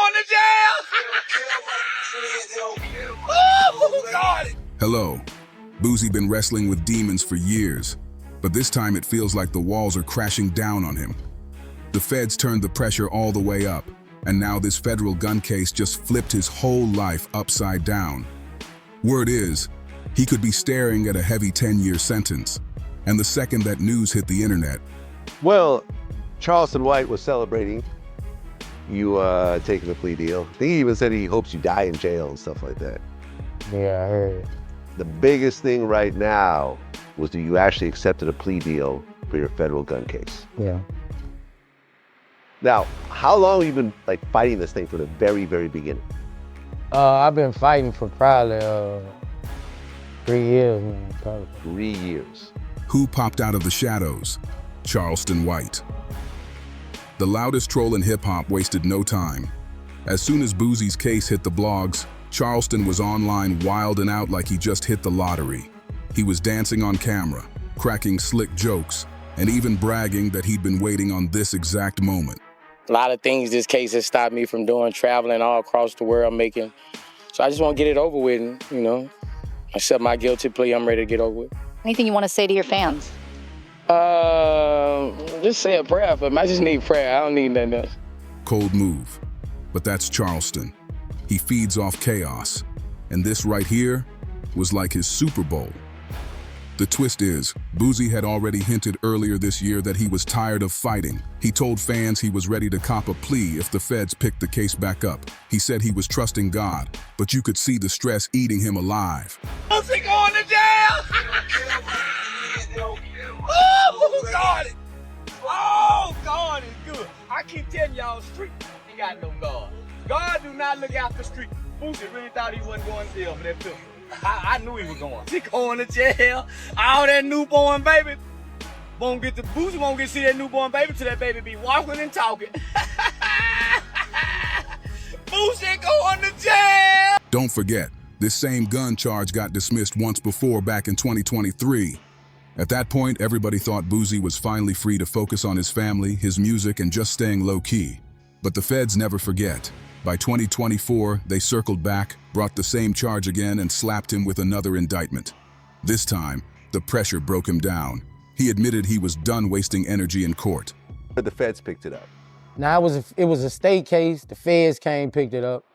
going to jail. Oh, God. Hello. Boozie been wrestling with demons for years, but this time it feels like the walls are crashing down on him. The feds turned the pressure all the way up, and now this federal gun case just flipped his whole life upside down. Word is, he could be staring at a heavy 10-year sentence, and the second that news hit the internet. Well, Charleston White was celebrating you taking the plea deal. I think he even said he hopes you die in jail and stuff like that. Yeah, I heard. The biggest thing right now was that you actually accepted a plea deal for your federal gun case. Yeah. Now, how long have you been fighting this thing from the very, very beginning? I've been fighting for probably 3 years, man, probably. 3 years. Who popped out of the shadows? Charleston White. The loudest troll in hip-hop wasted no time. As soon as Boozie's case hit the blogs, Charleston was online wilding out like he just hit the lottery. He was dancing on camera, cracking slick jokes, and even bragging that he'd been waiting on this exact moment. A lot of things this case has stopped me from doing, traveling all across the world making. So I just want to get it over with and, accept my guilty plea. I'm ready to get over with. Anything you want to say to your fans? Just say a prayer for them. I just need prayer. I don't need nothing else. Cold move. But that's Charleston. He feeds off chaos. And this right here was like his Super Bowl. The twist is, Boozie had already hinted earlier this year that he was tired of fighting. He told fans he was ready to cop a plea if the feds picked the case back up. He said he was trusting God, but you could see the stress eating him alive. Boosie going to jail. Oh, God. Oh, God is good. I keep telling y'all, street ain't got no God. God do not look out for street. Boosie really thought he wasn't going to jail for that film. I knew he was going. He going to jail. All that newborn baby. Boosie won't get to see that newborn baby till that baby be walking and talking. Boosie going to jail. Don't forget, this same gun charge got dismissed once before back in 2023. At that point, everybody thought Boozie was finally free to focus on his family, his music, and just staying low-key. But the feds never forget. By 2024, they circled back, brought the same charge again, and slapped him with another indictment. This time, the pressure broke him down. He admitted he was done wasting energy in court. But the feds picked it up. Now, it was a state case. The feds came, picked it up.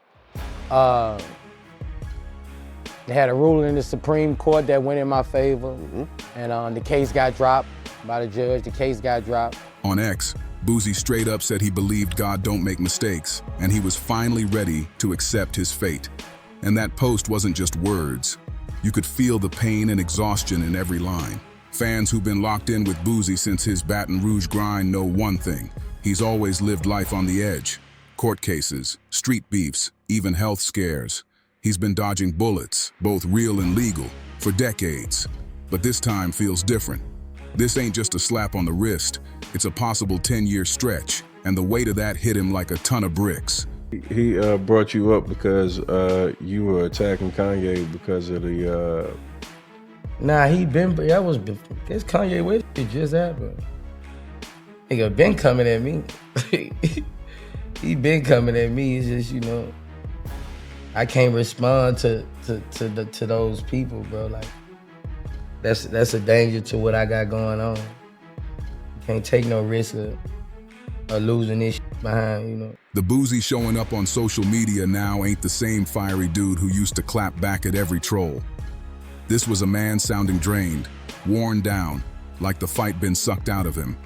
They had a ruling in the Supreme Court that went in my favor, and the case got dropped by the judge. The case got dropped. On X, Boozie straight up said he believed God don't make mistakes, and he was finally ready to accept his fate. And that post wasn't just words. You could feel the pain and exhaustion in every line. Fans who've been locked in with Boozie since his Baton Rouge grind know one thing. He's always lived life on the edge. Court cases, street beefs, even health scares. He's been dodging bullets, both real and legal, for decades. But this time feels different. This ain't just a slap on the wrist. It's a possible 10-year stretch, and the weight of that hit him like a ton of bricks. He brought you up because you were attacking Kanye because of the... Nah, this Kanye West shit just happened. Nigga been coming at me. He been coming at me. It's just, I can't respond to those people, bro. Like, that's a danger to what I got going on. Can't take no risk of losing this shit behind, The Boozie showing up on social media now ain't the same fiery dude who used to clap back at every troll. This was a man sounding drained, worn down, like the fight been sucked out of him.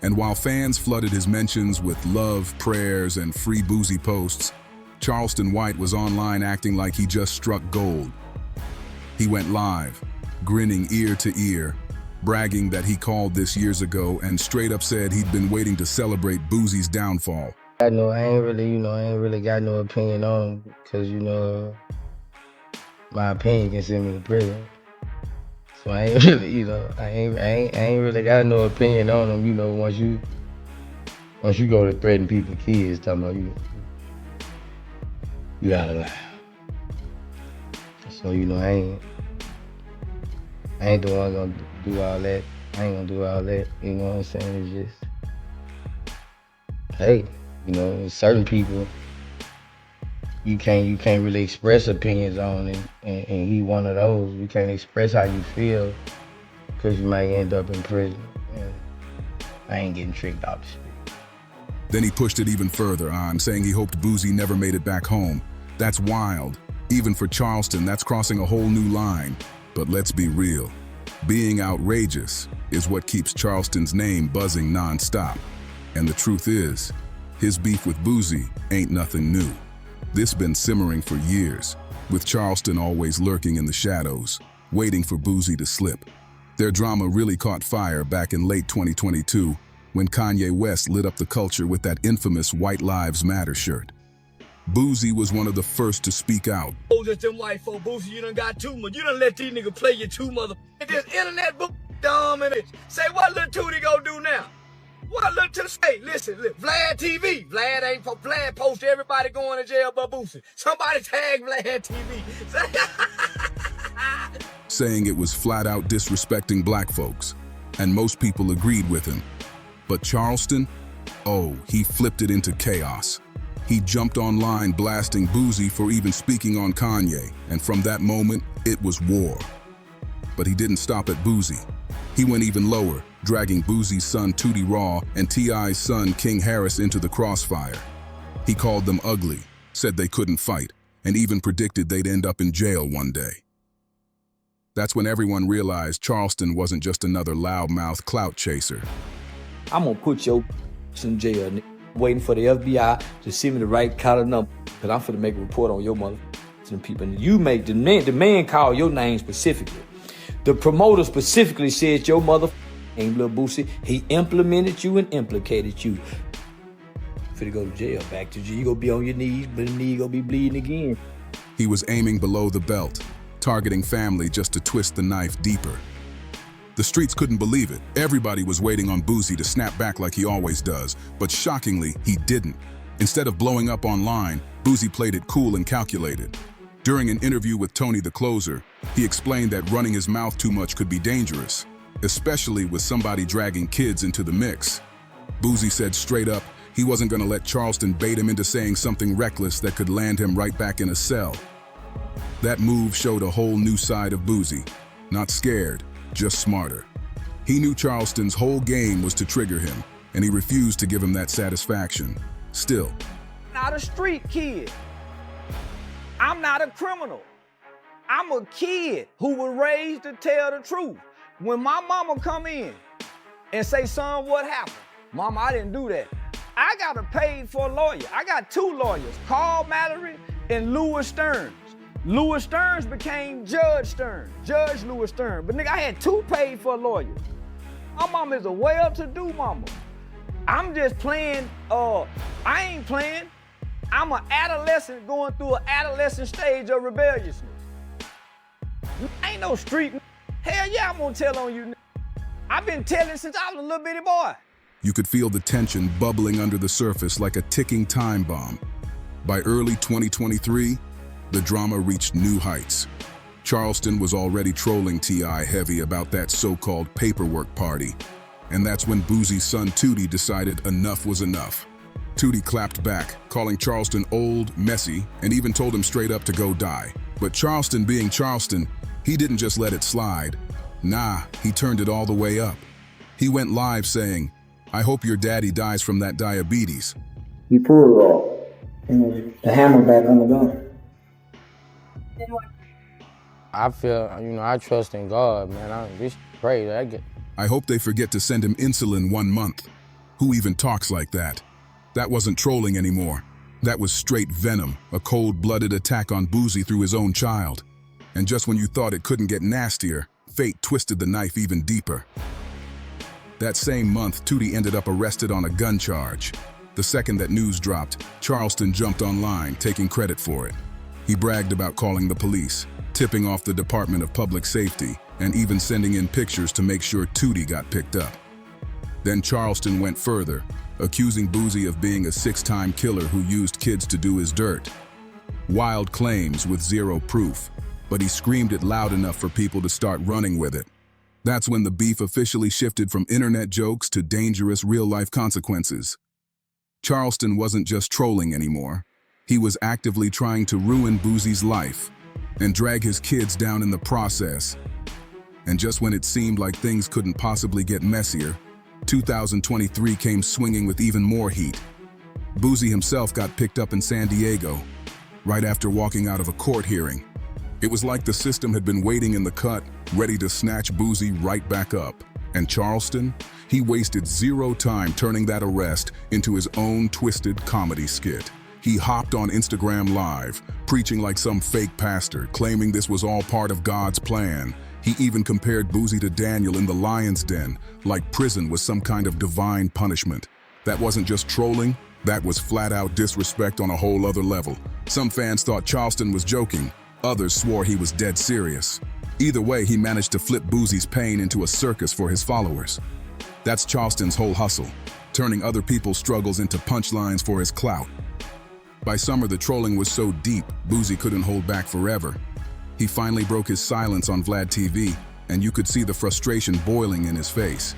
And while fans flooded his mentions with love, prayers, and free Boozie posts, Charleston White was online acting like he just struck gold. He went live, grinning ear to ear, bragging that he called this years ago and straight up said he'd been waiting to celebrate Boozie's downfall. I ain't really got no opinion on him because, my opinion can send me to prison. So I ain't really, I ain't really got no opinion on him, once you go to threaten people's kids, talking about you out of line. So, I ain't the one gonna do all that. I ain't gonna do all that, you know what I'm saying? It's just, hey, certain people you can't really express opinions on it, and he one of those. You can't express how you feel because you might end up in prison. And I ain't getting tricked off the street. Then he pushed it even further on, saying he hoped Boozie never made it back home. That's wild. Even for Charleston, that's crossing a whole new line. But let's be real. Being outrageous is what keeps Charleston's name buzzing nonstop. And the truth is, his beef with Boozie ain't nothing new. This been simmering for years, with Charleston always lurking in the shadows, waiting for Boozie to slip. Their drama really caught fire back in late 2022, when Kanye West lit up the culture with that infamous White Lives Matter shirt. Boozie was one of the first to speak out. Oh, just them white folk, Boosie, you done got too much. You done let these niggas play you too mother. This internet book dumb and it. Say what little Tootie gonna do now? What little to say? Listen, Vlad TV. Vlad post everybody going to jail but Boosie. Somebody tag Vlad TV. Saying it was flat out disrespecting black folks. And most people agreed with him. But Charleston? Oh, he flipped it into chaos. He jumped online blasting Boozie for even speaking on Kanye, and from that moment, it was war. But he didn't stop at Boozie. He went even lower, dragging Boozie's son Tootie Raw and T.I.'s son King Harris into the crossfire. He called them ugly, said they couldn't fight, and even predicted they'd end up in jail one day. That's when everyone realized Charleston wasn't just another loudmouth clout chaser. I'm gonna put your in jail, waiting for the FBI to send me the right collar number, because I'm finna make a report on your mother people. And you make the man call your name specifically. The promoter specifically said your mother ain't Lil Boosie. He implemented you and implicated you. Finna go to jail, back to jail. You gonna be on your knees, but the knee gonna be bleeding again. He was aiming below the belt, targeting family just to twist the knife deeper. The streets couldn't believe it. Everybody was waiting on Boozie to snap back like he always does, but shockingly, he didn't. Instead of blowing up online, Boozie played it cool and calculated. During an interview with Tony the Closer, he explained that running his mouth too much could be dangerous, especially with somebody dragging kids into the mix. Boozie said straight up he wasn't gonna let Charleston bait him into saying something reckless that could land him right back in a cell. That move showed a whole new side of Boozie. Not scared, just smarter. He knew Charleston's whole game was to trigger him, and he refused to give him that satisfaction. Still, Not a street kid. I'm not a criminal. I'm a kid who was raised to tell the truth. When my mama come in and say, son, what happened? Mama, I didn't do that. I got a paid for a lawyer. I got two lawyers, Carl Mallory and Louis Stearns. Louis Stearns became Judge Stearns, Judge Louis Stearns. But nigga, I had two paid for lawyers. My mama is a well-to-do mama. I'm just playing, I ain't playing. I'm an adolescent going through an adolescent stage of rebelliousness. I ain't no street. Hell yeah, I'm gonna tell on you. I've been telling since I was a little bitty boy. you could feel the tension bubbling under the surface like a ticking time bomb. By early 2023, the drama reached new heights. Charleston was already trolling T.I. heavy about that so-called paperwork party. And that's when Boozie's son Tootie decided enough was enough. Tootie clapped back, calling Charleston old, messy, and even told him straight up to go die. But Charleston being Charleston, he didn't just let it slide. Nah, he turned it all the way up. He went live saying, "I hope your daddy dies from that diabetes." He pulled off the hammer back on the gun. I feel, I trust in God, man. I just pray. I hope they forget to send him insulin 1 month. Who even talks like that? That wasn't trolling anymore. That was straight venom, a cold-blooded attack on Boozie through his own child. And just when you thought it couldn't get nastier, fate twisted the knife even deeper. That same month, Tootie ended up arrested on a gun charge. The second that news dropped, Charleston jumped online, taking credit for it. He bragged about calling the police, tipping off the Department of Public Safety, and even sending in pictures to make sure Tootie got picked up. Then Charleston went further, accusing Boozie of being a 6-time killer who used kids to do his dirt. Wild claims with zero proof, but he screamed it loud enough for people to start running with it. That's when the beef officially shifted from internet jokes to dangerous real-life consequences. Charleston wasn't just trolling anymore. He was actively trying to ruin Boozie's life and drag his kids down in the process. And just when it seemed like things couldn't possibly get messier, 2023 came swinging with even more heat. Boozie himself got picked up in San Diego, right after walking out of a court hearing. It was like the system had been waiting in the cut, ready to snatch Boozie right back up. And Charleston, he wasted zero time turning that arrest into his own twisted comedy skit. He hopped on Instagram Live, preaching like some fake pastor, claiming this was all part of God's plan. He even compared Boozie to Daniel in the lion's den, like prison was some kind of divine punishment. That wasn't just trolling, that was flat-out disrespect on a whole other level. Some fans thought Charleston was joking, others swore he was dead serious. Either way, he managed to flip Boozie's pain into a circus for his followers. That's Charleston's whole hustle, turning other people's struggles into punchlines for his clout. By summer, the trolling was so deep, Boozie couldn't hold back forever. He finally broke his silence on Vlad TV, and you could see the frustration boiling in his face.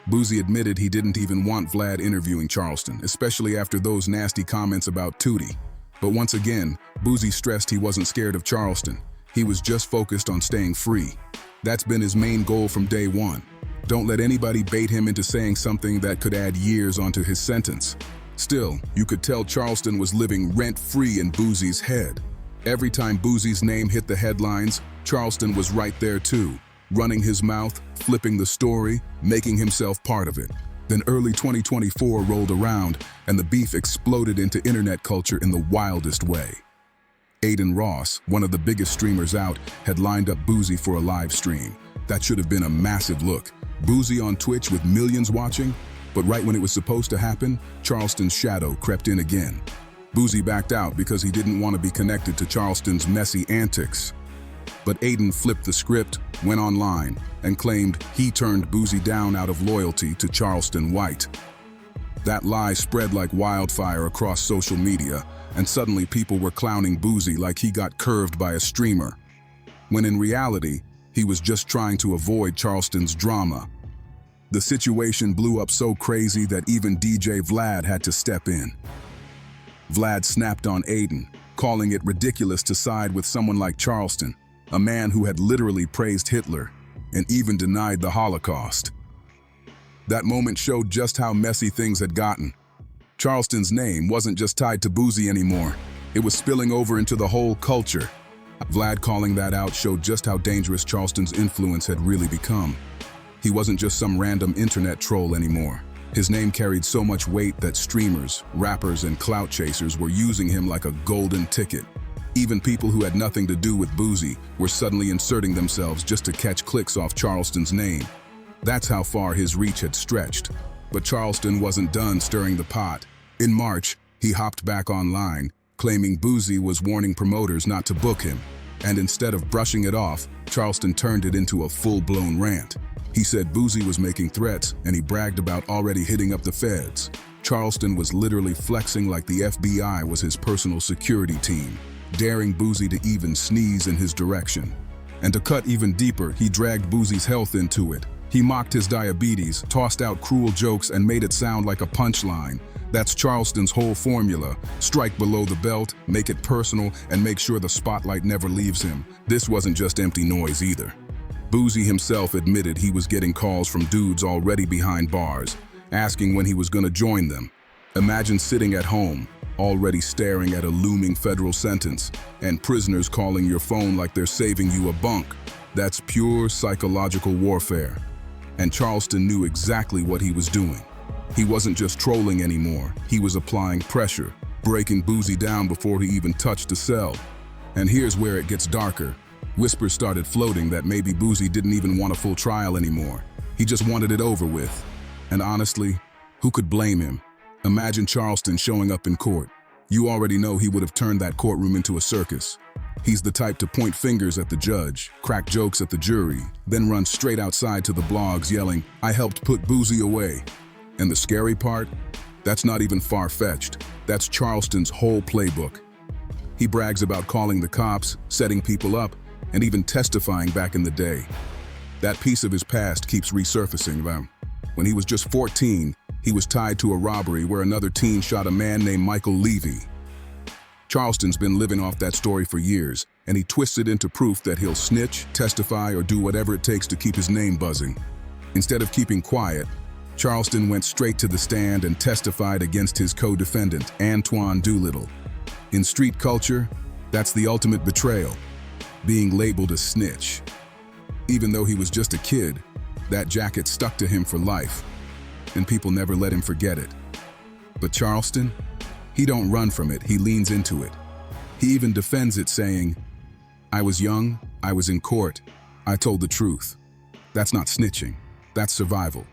Boozie admitted he didn't even want Vlad interviewing Charleston, especially after those nasty comments about Tootie. But once again, Boozie stressed he wasn't scared of Charleston. He was just focused on staying free. That's been his main goal from day one. Don't let anybody bait him into saying something that could add years onto his sentence. Still, you could tell Charleston was living rent-free in Boozie's head. Every time Boozie's name hit the headlines, Charleston was right there too, running his mouth, flipping the story, making himself part of it. Then early 2024 rolled around, and the beef exploded into internet culture in the wildest way. Aiden Ross, one of the biggest streamers out, had lined up Boozie for a live stream. That should have been a massive look. Boozie on Twitch with millions watching, but right when it was supposed to happen, Charleston's shadow crept in again. Boozie backed out because he didn't want to be connected to Charleston's messy antics. But Aiden flipped the script, went online, and claimed he turned Boozie down out of loyalty to Charleston White. That lie spread like wildfire across social media, and suddenly people were clowning Boozie like he got curved by a streamer, when in reality, he was just trying to avoid Charleston's drama. The situation blew up so crazy that even DJ Vlad had to step in. Vlad snapped on Aiden, calling it ridiculous to side with someone like Charleston, a man who had literally praised Hitler and even denied the Holocaust. That moment showed just how messy things had gotten. Charleston's name wasn't just tied to Boozie anymore. It was spilling over into the whole culture. Vlad calling that out showed just how dangerous Charleston's influence had really become. He wasn't just some random internet troll anymore. His name carried so much weight that streamers, rappers, and clout chasers were using him like a golden ticket. Even people who had nothing to do with Boozie were suddenly inserting themselves just to catch clicks off Charleston's name. That's how far his reach had stretched. But Charleston wasn't done stirring the pot. In March, he hopped back online, claiming Boozie was warning promoters not to book him. And instead of brushing it off, Charleston turned it into a full-blown rant. He said Boozie was making threats, and he bragged about already hitting up the feds. Charleston was literally flexing like the FBI was his personal security team, daring Boozie to even sneeze in his direction. And to cut even deeper, he dragged Boozie's health into it. He mocked his diabetes, tossed out cruel jokes, and made it sound like a punchline. That's Charleston's whole formula. Strike below the belt, make it personal, and make sure the spotlight never leaves him. This wasn't just empty noise either. Boozie himself admitted he was getting calls from dudes already behind bars, asking when he was going to join them. Imagine sitting at home, already staring at a looming federal sentence, and prisoners calling your phone like they're saving you a bunk. That's pure psychological warfare. And Charleston knew exactly what he was doing. He wasn't just trolling anymore, he was applying pressure, breaking Boozie down before he even touched a cell. And here's where it gets darker. Whispers started floating that maybe Boozie didn't even want a full trial anymore. He just wanted it over with. And honestly, who could blame him? Imagine Charleston showing up in court. You already know he would have turned that courtroom into a circus. He's the type to point fingers at the judge, crack jokes at the jury, then run straight outside to the blogs yelling, "I helped put Boozie away." And the scary part? That's not even far-fetched. That's Charleston's whole playbook. He brags about calling the cops, setting people up, and even testifying back in the day. That piece of his past keeps resurfacing. When he was just 14, he was tied to a robbery where another teen shot a man named Michael Levy. Charleston's been living off that story for years, and he twists it into proof that he'll snitch, testify, or do whatever it takes to keep his name buzzing. Instead of keeping quiet, Charleston went straight to the stand and testified against his co-defendant, Antoine Doolittle. In street culture, that's the ultimate betrayal, being labeled a snitch. Even though he was just a kid, that jacket stuck to him for life, and people never let him forget it. But Charleston, he don't run from it, he leans into it. He even defends it, saying, "I was young, I was in court, I told the truth." That's not snitching, that's survival.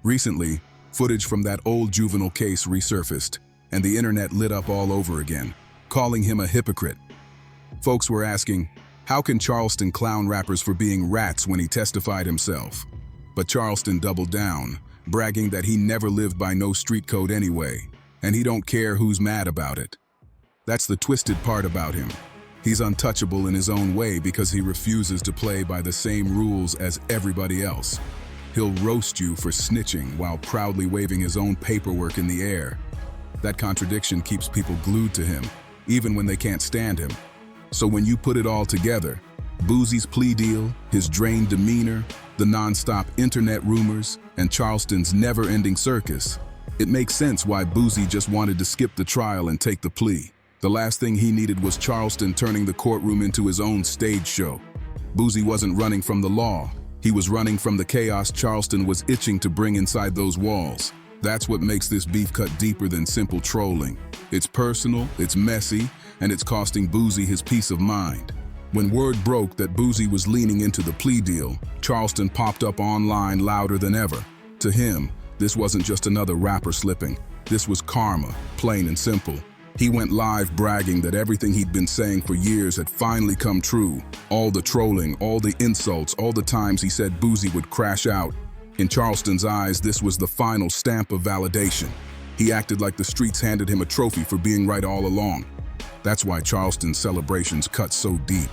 Recently, footage from that old juvenile case resurfaced, and the internet lit up all over again, calling him a hypocrite. Folks were asking, how can Charleston clown rappers for being rats when he testified himself? But Charleston doubled down, bragging that he never lived by no street code anyway, and he don't care who's mad about it. That's the twisted part about him. He's untouchable in his own way because he refuses to play by the same rules as everybody else. He'll roast you for snitching while proudly waving his own paperwork in the air. That contradiction keeps people glued to him, even when they can't stand him. So when you put it all together, Boozie's plea deal, his drained demeanor, the non-stop internet rumors, and Charleston's never-ending circus, it makes sense why Boozie just wanted to skip the trial and take the plea. The last thing he needed was Charleston turning the courtroom into his own stage show. Boozie wasn't running from the law. He was running from the chaos Charleston was itching to bring inside those walls. That's what makes this beef cut deeper than simple trolling. It's personal, it's messy, and it's costing Boozie his peace of mind. When word broke that Boozie was leaning into the plea deal, Charleston popped up online louder than ever. To him, this wasn't just another rapper slipping. This was karma, plain and simple. He went live bragging that everything he'd been saying for years had finally come true. All the trolling, all the insults, all the times he said Boozie would crash out. In Charleston's eyes, this was the final stamp of validation. He acted like the streets handed him a trophy for being right all along. That's why Charleston's celebrations cut so deep.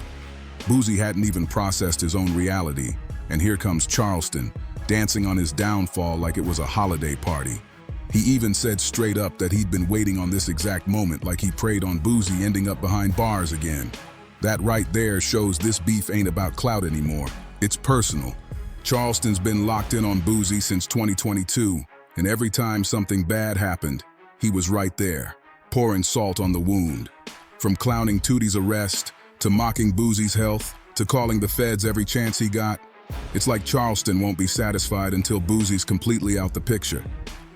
Boozie hadn't even processed his own reality, and here comes Charleston, dancing on his downfall like it was a holiday party. He even said straight up that he'd been waiting on this exact moment, like he preyed on Boozie ending up behind bars again. That right there shows this beef ain't about clout anymore. It's personal. Charleston's been locked in on Boozie since 2022, and every time something bad happened, he was right there, pouring salt on the wound. From clowning Tootie's arrest, to mocking Boozie's health, to calling the feds every chance he got, it's like Charleston won't be satisfied until Boozie's completely out the picture.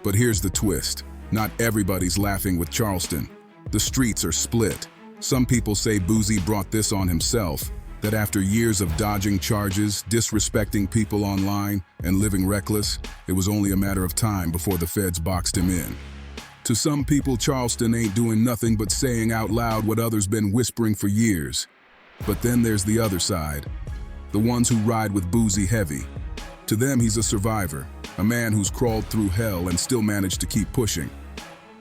But here's the twist. Not everybody's laughing with Charleston. The streets are split. Some people say Boozie brought this on himself, that after years of dodging charges, disrespecting people online, and living reckless, it was only a matter of time before the feds boxed him in. To some people, Charleston ain't doing nothing but saying out loud what others been whispering for years. But then there's the other side, the ones who ride with Boozie heavy. To them, he's a survivor, a man who's crawled through hell and still managed to keep pushing.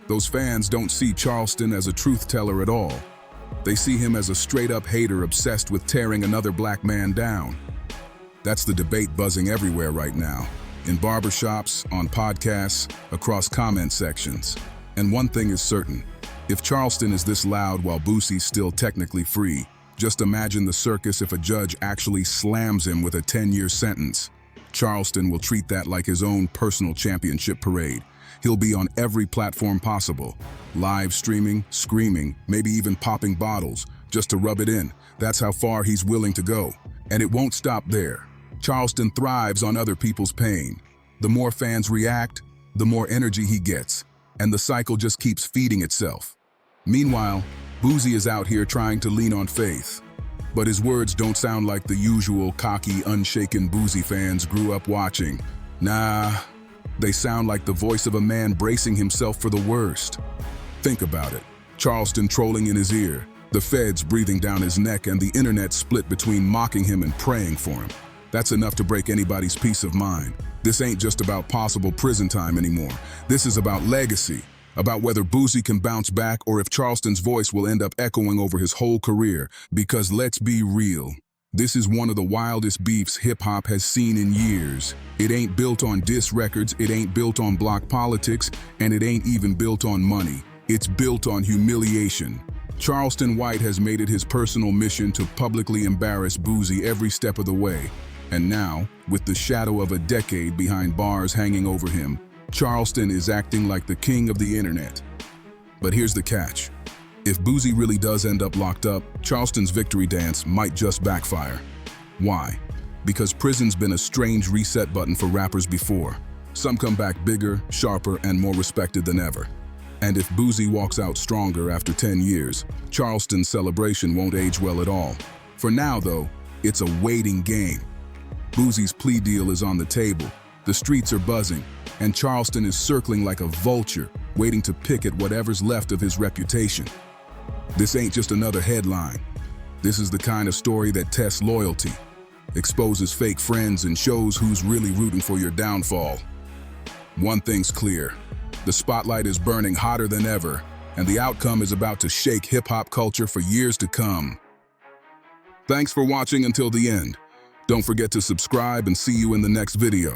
Those fans don't see Charleston as a truth teller at all. They see him as a straight-up hater obsessed with tearing another black man down. That's the debate buzzing everywhere right now, in barbershops, on podcasts, across comment sections. And one thing is certain, if Charleston is this loud while Boosie's still technically free, just imagine the circus if a judge actually slams him with a 10-year sentence. Charleston will treat that like his own personal championship parade. He'll be on every platform possible, live streaming, screaming, maybe even popping bottles, just to rub it in. That's how far he's willing to go. And it won't stop there. Charleston thrives on other people's pain. The more fans react, the more energy he gets, and the cycle just keeps feeding itself. Meanwhile, Boozie is out here trying to lean on faith. But his words don't sound like the usual cocky, unshaken Boozie fans grew up watching. Nah, they sound like the voice of a man bracing himself for the worst. Think about it. Charleston trolling in his ear, the feds breathing down his neck, and the internet split between mocking him and praying for him. That's enough to break anybody's peace of mind. This ain't just about possible prison time anymore. This is about legacy, about whether Boozie can bounce back or if Charleston's voice will end up echoing over his whole career. Because let's be real, this is one of the wildest beefs hip-hop has seen in years. It ain't built on diss records, it ain't built on block politics, and it ain't even built on money. It's built on humiliation. Charleston White has made it his personal mission to publicly embarrass Boozie every step of the way. And now, with the shadow of a decade behind bars hanging over him, Charleston is acting like the king of the internet. But here's the catch. If Boozie really does end up locked up, Charleston's victory dance might just backfire. Why? Because prison's been a strange reset button for rappers before. Some come back bigger, sharper, and more respected than ever. And if Boozie walks out stronger after 10 years, Charleston's celebration won't age well at all. For now, though, it's a waiting game. Boozie's plea deal is on the table, the streets are buzzing, and Charleston is circling like a vulture, waiting to pick at whatever's left of his reputation. This ain't just another headline. This is the kind of story that tests loyalty, exposes fake friends, and shows who's really rooting for your downfall. One thing's clear. The spotlight is burning hotter than ever, and the outcome is about to shake hip-hop culture for years to come. Thanks for watching until the end. Don't forget to subscribe and see you in the next video.